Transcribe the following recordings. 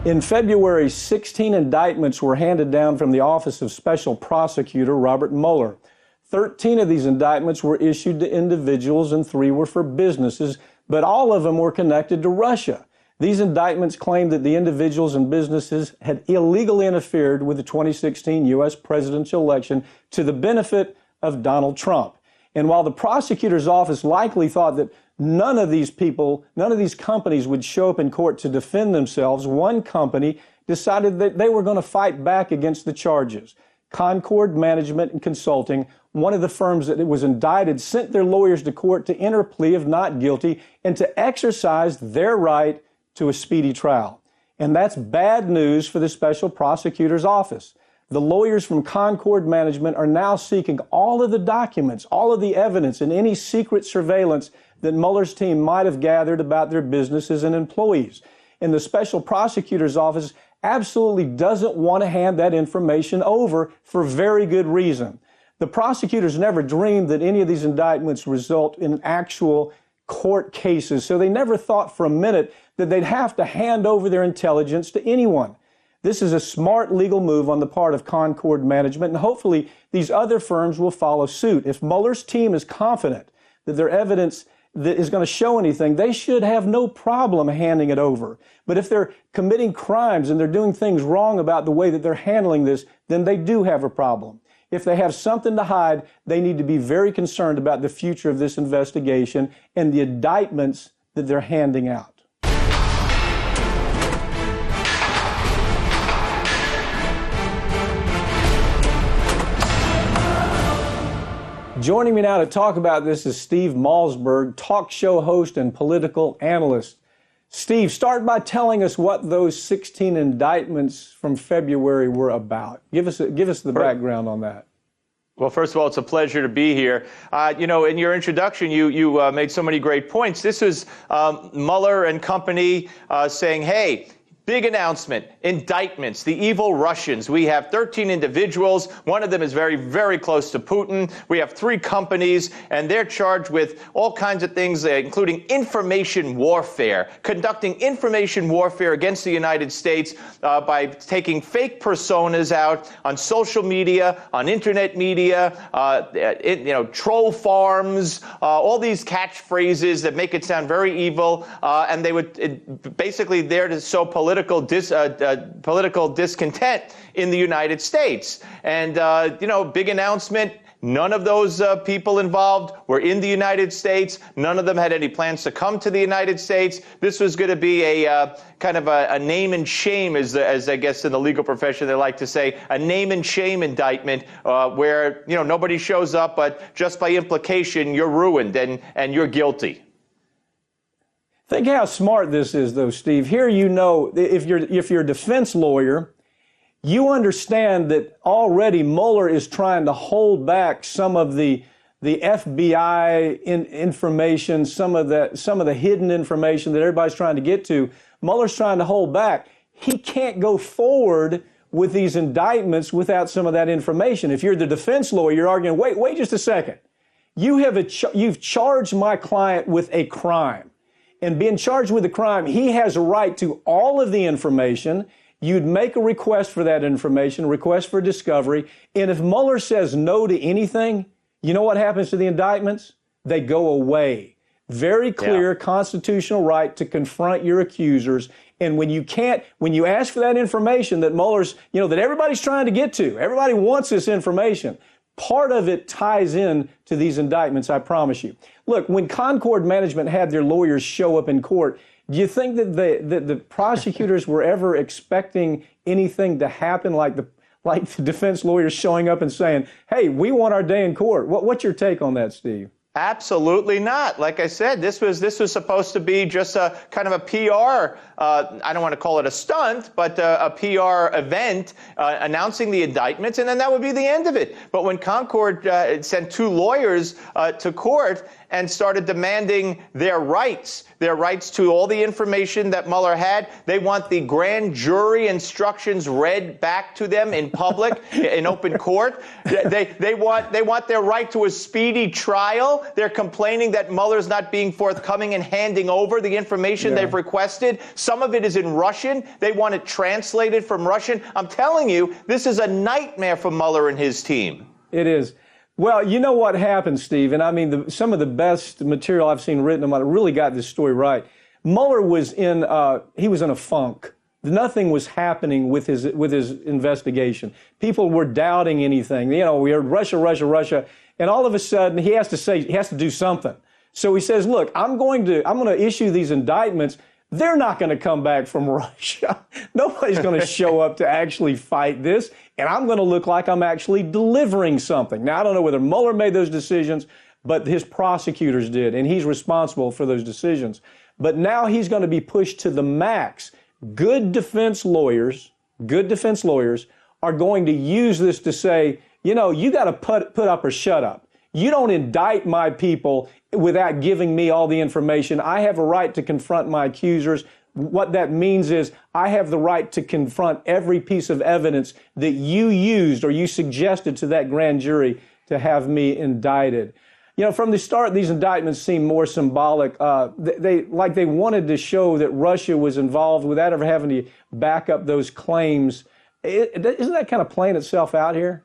In February, 16 indictments were handed down from the Office of Special Prosecutor Robert Mueller. 13 of these indictments were issued to individuals and 3 were for businesses, but all of them were connected to Russia. These indictments claimed that the individuals and businesses had illegally interfered with the 2016 U.S. presidential election to the benefit of Donald Trump. And while the prosecutor's office likely thought that none of these companies would show up in court to defend themselves, one company decided that they were going to fight back against the charges. Concord Management and Consulting, one of the firms that was indicted, sent their lawyers to court to enter a plea of not guilty and to exercise their right to a speedy trial. And that's bad news for the special prosecutor's office. The lawyers from Concord Management are now seeking all of the documents, all of the evidence, and any secret surveillance that Mueller's team might have gathered about their businesses and employees. And the special prosecutor's office absolutely doesn't want to hand that information over for very good reason. The prosecutors never dreamed that any of these indictments result in actual court cases, so they never thought for a minute that they'd have to hand over their intelligence to anyone. This is a smart legal move on the part of Concord Management, and hopefully these other firms will follow suit. If Mueller's team is confident that their evidence that is going to show anything, they should have no problem handing it over. But if they're committing crimes and they're doing things wrong about the way that they're handling this, then they do have a problem. If they have something to hide, they need to be very concerned about the future of this investigation and the indictments that they're handing out. Joining me now to talk about this is Steve Malzberg, talk show host and political analyst. Steve, start by telling us what those 16 indictments from February were about. Give us the background on that. Well, first of all, it's a pleasure to be here. In your introduction, you made so many great points. This was Mueller and company saying, hey, big announcement, indictments, the evil Russians. We have 13 individuals. One of them is very, very close to Putin. We have 3 companies, and they're charged with all kinds of things, including information warfare, conducting information warfare against the United States by taking fake personas out on social media, on internet media, troll farms, all these catchphrases that make it sound very evil, and they would basically there to sow political discontent in the United States. And, big announcement. None of those people involved were in the United States. None of them had any plans to come to the United States. This was going to be a kind of a name and shame, as I guess in the legal profession they like to say, a name and shame indictment where, nobody shows up, but just by implication, you're ruined and you're guilty. Think how smart this is, though, Steve. Here, if you're a defense lawyer, you understand that already Mueller is trying to hold back some of the FBI information, some of the hidden information that everybody's trying to get to. Mueller's trying to hold back. He can't go forward with these indictments without some of that information. If you're the defense lawyer, you're arguing, wait just a second. You've charged my client with a crime. And being charged with a crime, he has a right to all of the information. You'd make a request for that information, a request for discovery. And if Mueller says no to anything, you know what happens to the indictments? They go away. Very clear constitutional right to confront your accusers. And when you ask for that information that Mueller's, that everybody's trying to get to, everybody wants this information. Part of it ties in to these indictments, I promise you. Look, when Concord Management had their lawyers show up in court, do you think that the prosecutors were ever expecting anything to happen like the defense lawyers showing up and saying, hey, we want our day in court? What's your take on that, Steve? Absolutely not. Like I said, this was supposed to be just a kind of a PR, I don't want to call it a stunt, but a PR event announcing the indictments, and then that would be the end of it. But when Concord sent 2 lawyers to court and started demanding their rights to all the information that Mueller had. They want the grand jury instructions read back to them in public, in open court. They want their right to a speedy trial. They're complaining that Mueller's not being forthcoming and handing over the information they've requested. Some of it is in Russian. They want it translated from Russian. I'm telling you, this is a nightmare for Mueller and his team. It is. Well, you know what happened, Steve, and I mean, some of the best material I've seen written about it really got this story right. Mueller was in a funk. Nothing was happening with his investigation. People were doubting anything. You know, we heard Russia, Russia, Russia, and all of a sudden he has to do something. So he says, look, I'm going to issue these indictments. They're not going to come back from Russia. Nobody's going to show up to actually fight this. And I'm going to look like I'm actually delivering something. Now, I don't know whether Mueller made those decisions, but his prosecutors did. And he's responsible for those decisions. But now he's going to be pushed to the max. Good defense lawyers are going to use this to say, you know, you got to put up or shut up. You don't indict my people without giving me all the information. I have a right to confront my accusers. What that means is I have the right to confront every piece of evidence that you used or you suggested to that grand jury to have me indicted. You know, from the start, these indictments seem more symbolic. They wanted to show that Russia was involved without ever having to back up those claims. Isn't that kind of playing itself out here?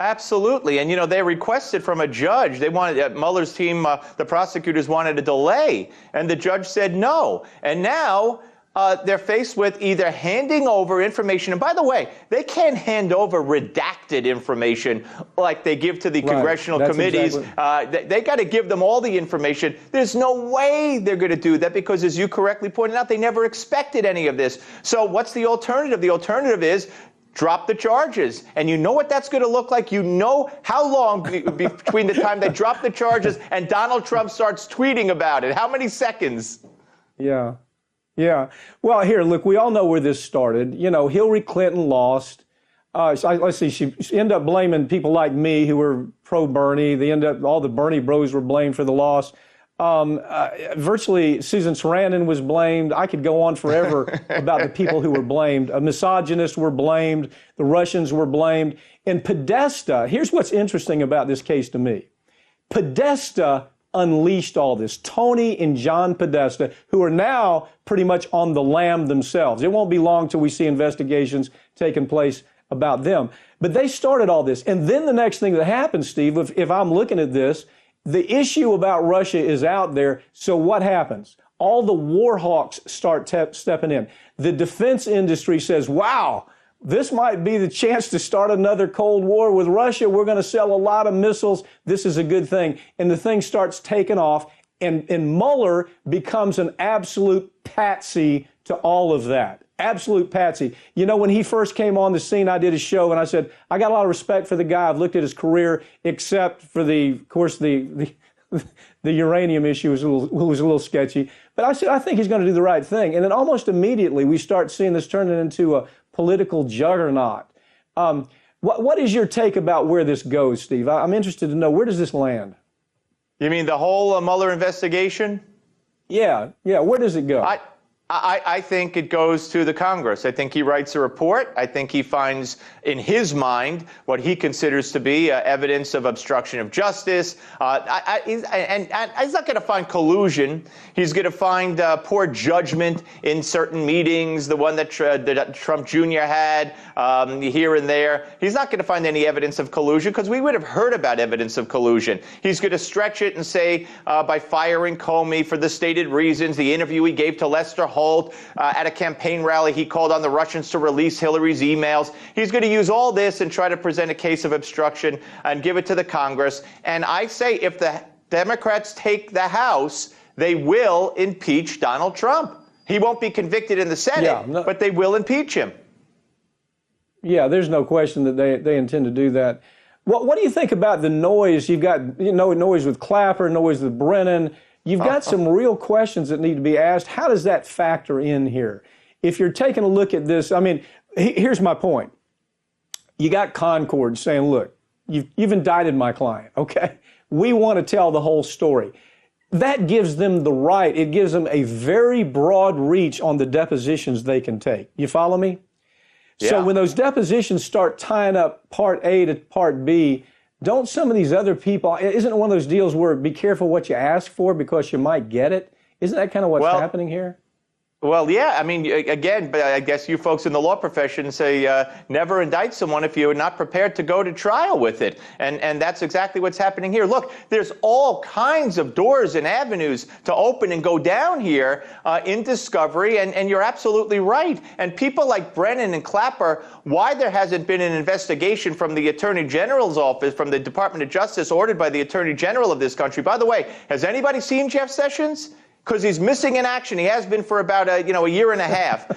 Absolutely. And, you know, they requested from a judge. They wanted, Mueller's team, the prosecutors wanted a delay, and the judge said no. And now they're faced with either handing over information. And by the way, they can't hand over redacted information like they give to the congressional committees. Exactly. They got to give them all the information. There's no way they're going to do that because, as you correctly pointed out, they never expected any of this. So what's the alternative? The alternative is drop the charges. And you know what that's going to look like? You know how long between the time they drop the charges and Donald Trump starts tweeting about it. How many seconds? Yeah. Yeah. Well, here, look, we all know where this started. You know, Hillary Clinton lost. Let's see, she ended up blaming people like me who were pro-Bernie. All the Bernie bros were blamed for the loss. Virtually, Susan Sarandon was blamed. I could go on forever about the people who were blamed. Misogynists were blamed. The Russians were blamed. And Podesta, here's what's interesting about this case to me. Podesta unleashed all this. Tony and John Podesta, who are now pretty much on the lam themselves. It won't be long till we see investigations taking place about them. But they started all this. And then the next thing that happens, Steve, if I'm looking at this, the issue about Russia is out there. So what happens? All the war hawks start stepping in. The defense industry says, wow, this might be the chance to start another Cold War with Russia. We're going to sell a lot of missiles. This is a good thing. And the thing starts taking off. And Mueller becomes an absolute patsy to all of that. Absolute patsy. You know, when he first came on the scene, I did a show and I said, I got a lot of respect for the guy. I've looked at his career, except for of course, the uranium issue was a little sketchy. But I said, I think he's going to do the right thing. And then almost immediately, we start seeing this turning into a political juggernaut. What is your take about where this goes, Steve? I'm interested to know, where does this land? You mean the whole Mueller investigation? Yeah. Where does it go? I think it goes to the Congress. I think he writes a report. I think he finds in his mind what he considers to be evidence of obstruction of justice. And he's not going to find collusion. He's going to find poor judgment in certain meetings, the one that Trump Jr. had here and there. He's not going to find any evidence of collusion because we would have heard about evidence of collusion. He's going to stretch it and say by firing Comey for the stated reasons, the interview he gave to Lester Holt at a campaign rally, he called on the Russians to release Hillary's emails. He's going to use all this and try to present a case of obstruction and give it to the Congress. And I say if the Democrats take the House, they will impeach Donald Trump. He won't be convicted in the Senate, but they will impeach him. Yeah, there's no question that they intend to do that. What do you think about the noise? You've got noise with Clapper, noise with Brennan. You've got some real questions that need to be asked. How does that factor in here? If you're taking a look at this, I mean, here's my point. You got Concord saying, look, you've indicted my client, okay? we want to tell the whole story. That gives them the right. It gives them a very broad reach on the depositions they can take. You follow me? Yeah. So when those depositions start tying up part A to part B, don't some of these other people, isn't it one of those deals where be careful what you ask for because you might get it? Isn't that kind of what's happening here? Well, yeah. I mean, again, but I guess you folks in the law profession say never indict someone if you're not prepared to go to trial with it. And that's exactly what's happening here. Look, there's all kinds of doors and avenues to open and go down here in discovery. And you're absolutely right. And people like Brennan and Clapper, why there hasn't been an investigation from the Attorney General's office, from the Department of Justice, ordered by the Attorney General of this country. By the way, has anybody seen Jeff Sessions? Because he's missing in action. He has been for about a year and a half.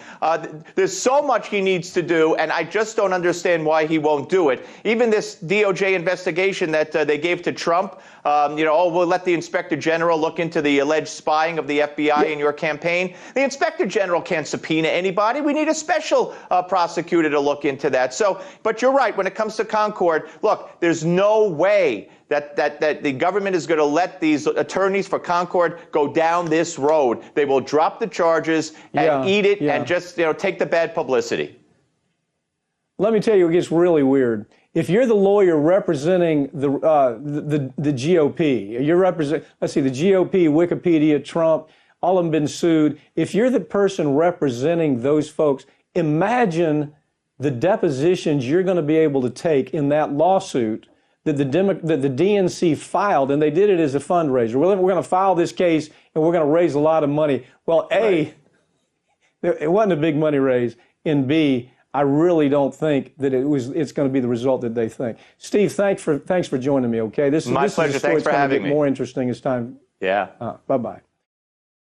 There's so much he needs to do, and I just don't understand why he won't do it. Even this DOJ investigation that they gave to Trump, we'll let the Inspector General look into the alleged spying of the FBI in your campaign. The Inspector General can't subpoena anybody. We need a special prosecutor to look into that. So, but you're right, when it comes to Concord, look, there's no way that the government is going to let these attorneys for Concord go down this road. They will drop the charges and eat it and just take the bad publicity. Let me tell you, it gets really weird. If you're the lawyer representing the GOP, let's see, the GOP, Wikipedia, Trump, all of them been sued. If you're the person representing those folks, imagine the depositions you're going to be able to take in that lawsuit that the DNC filed, and they did it as a fundraiser. Well, we're going to file this case, and we're going to raise a lot of money. Well, A, it wasn't a big money raise, and B, I really don't think that it's going to be the result that they think. Steve, thanks for joining me. Okay, My pleasure. This is a story Thanks for having me. More interesting as time. Yeah. Bye-bye.